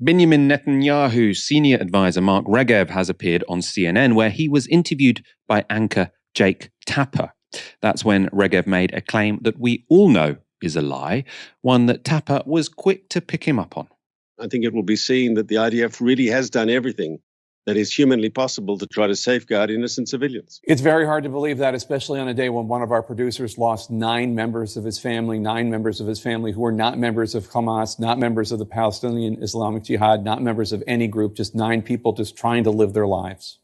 Benjamin Netanyahu's senior advisor Mark Regev has appeared on CNN, where he was interviewed by anchor Jake Tapper. That's when Regev made a claim that we all know is a lie, one that Tapper was quick to pick him up on. I think it will be seen that the IDF really has done everything that is humanly possible to try to safeguard innocent civilians. It's very hard to believe that, especially on a day when one of our producers lost 9 members of his family who were not members of Hamas, not members of the Palestinian Islamic Jihad, not members of any group, just 9 people just trying to live their lives.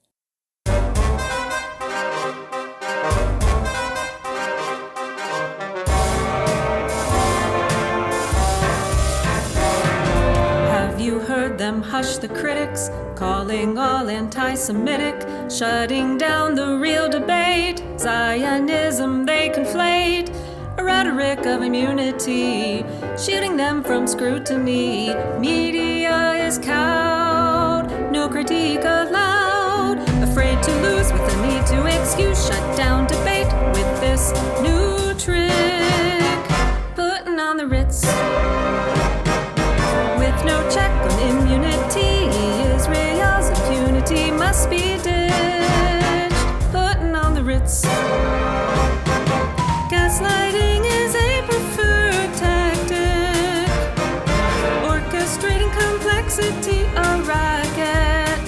Them hush the critics, calling all anti-Semitic, shutting down the real debate. Zionism they conflate, a rhetoric of immunity, shielding them from scrutiny. Media is cowed, no critique allowed, afraid to lose with the need to excuse, shut down debate with this new trick, Puttin on the RITZ. With no check on immunity, Israel's impunity must be ditched. Puttin on the RITZ. Gaslighting is a preferred tactic, orchestrating complexity, a racket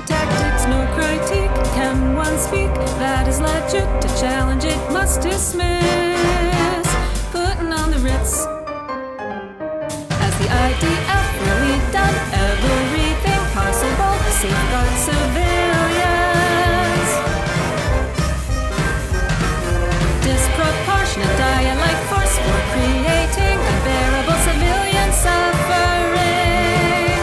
tactics, no critique. Can one speak? That is legit. To challenge it must dismiss. Puttin on the RITZ. The IDF really done everything possible to safeguard civilians. Disproportionate dialect force for creating unbearable civilian suffering.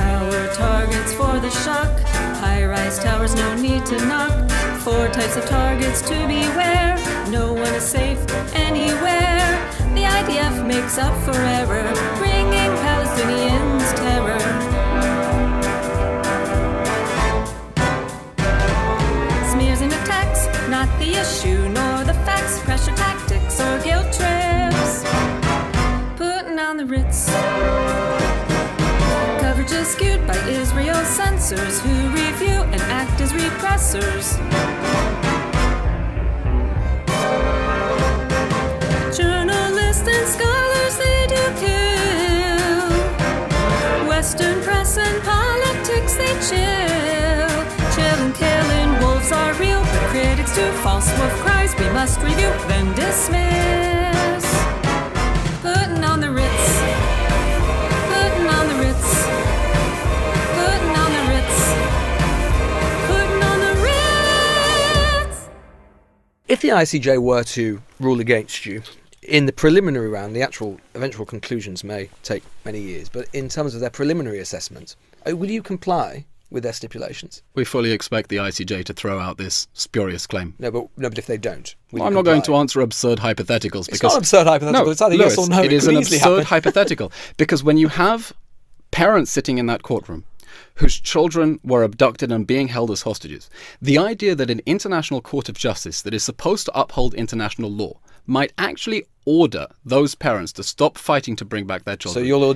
Power targets for the shock. High-rise towers, no need to knock. 4 types of targets to beware. No one is safe anywhere. The IDF makes up for error, bringing Palestinians terror. Smears and attacks, not the issue, nor the facts. Pressure tactics or guilt trips. Puttin on the RITZ. Coverage is skewed by Israel's censors, who review and act as repressors. And scholars they do kill. Western press and politics they chill. Chill and killing wolves are real, but critics do false wolf cries. We must review, then dismiss. Puttin on the RITZ. Puttin on the RITZ. Puttin on the RITZ. Puttin on the RITZ. If the ICJ were to rule against you, in the preliminary round, the actual eventual conclusions may take many years, but in terms of their preliminary assessment, will you comply with their stipulations? We fully expect the ICJ to throw out this spurious claim. No, but if they don't, I'm not going to answer absurd hypotheticals. It's not absurd hypothetical. It's either yes or no. It is an absurd hypothetical, because when you have parents sitting in that courtroom whose children were abducted and being held as hostages, the idea that an international court of justice that is supposed to uphold international law might actually order those parents to stop fighting to bring back their children. So you'll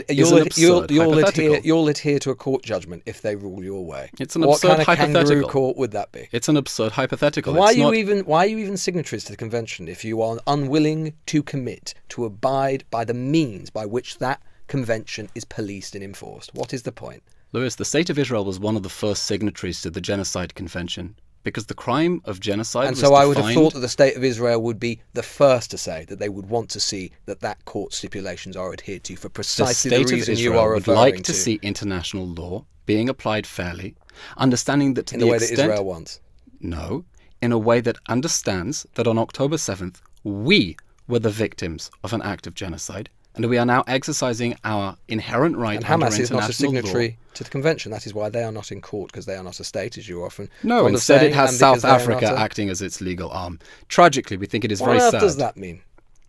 adhere to a court judgment if they rule your way. It's an absurd hypothetical. What kind of kangaroo court would that be? It's an absurd hypothetical. Why are you even signatories to the convention if you are unwilling to commit to abide by the means by which that convention is policed and enforced? What is the point? Lewis, the State of Israel was one of the first signatories to the Genocide Convention, because the crime of genocide was defined. And so I would have thought that the State of Israel would be the first to say that they would want to see that court stipulations are adhered to for precisely the reason you are referring to. The State of Israel would like to see international law being applied fairly, understanding that to the extent... In the way that Israel wants. No, in a way that understands that on October 7th, we were the victims of an act of genocide, and we are now exercising our inherent right under international law. And Hamas is not a signatory to the convention. That is why they are not in court, because they are not a state, as you often... No, instead it has South Africa acting as its legal arm. Tragically, we think it is very sad. What does that mean?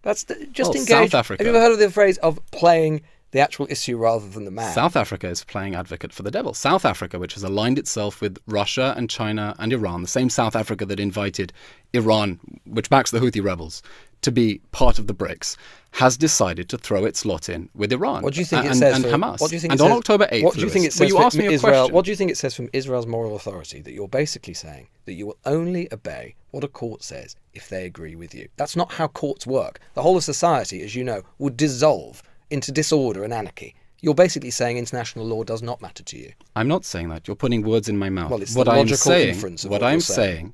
That's just engage. South Africa. Have you ever heard of the phrase of playing the actual issue rather than the man? South Africa is playing advocate for the devil. South Africa, which has aligned itself with Russia and China and Iran, the same South Africa that invited Iran, which backs the Houthi rebels, to be part of the BRICS, has decided to throw its lot in with Iran. What do you think it and, says and for Hamas? What do you think and it on says, October 8th, what do you think it says you asked me a Israel? question. What do you think it says from Israel's moral authority that you're basically saying that you will only obey what a court says if they agree with you? That's not how courts work. The whole of society, as you know, would dissolve into disorder and anarchy. You're basically saying international law does not matter to you. I'm not saying that. You're putting words in my mouth. Well, it's what the I'm logical saying, inference of what what I'm you're saying. saying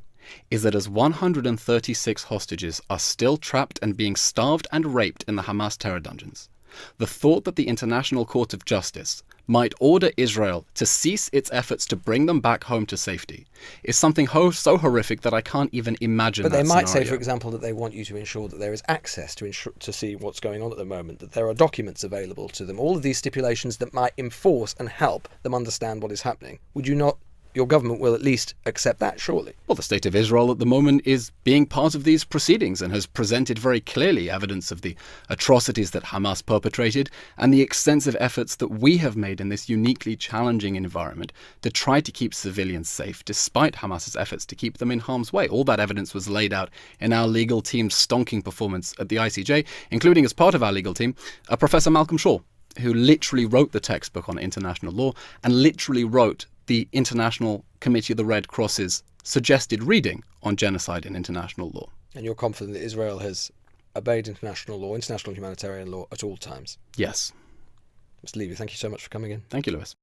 is that as 136 hostages are still trapped and being starved and raped in the Hamas terror dungeons, the thought that the International Court of Justice might order Israel to cease its efforts to bring them back home to safety is something so horrific that I can't even imagine. But that they might say, scenario. for example, that they want you to ensure that there is access to see what's going on at the moment, that there are documents available to them, all of these stipulations that might enforce and help them understand what is happening. Would you not? Your government will at least accept that, surely. Well, the state of Israel at the moment is being part of these proceedings and has presented very clearly evidence of the atrocities that Hamas perpetrated and the extensive efforts that we have made in this uniquely challenging environment to try to keep civilians safe, despite Hamas's efforts to keep them in harm's way. All that evidence was laid out in our legal team's stonking performance at the ICJ, including as part of our legal team, Professor Malcolm Shaw, who literally wrote the textbook on international law and literally wrote the International Committee of the Red Cross's suggested reading on genocide and international law. And you're confident that Israel has obeyed international law, international humanitarian law at all times? Yes. Mr. Levy, thank you so much for coming in. Thank you, Lewis.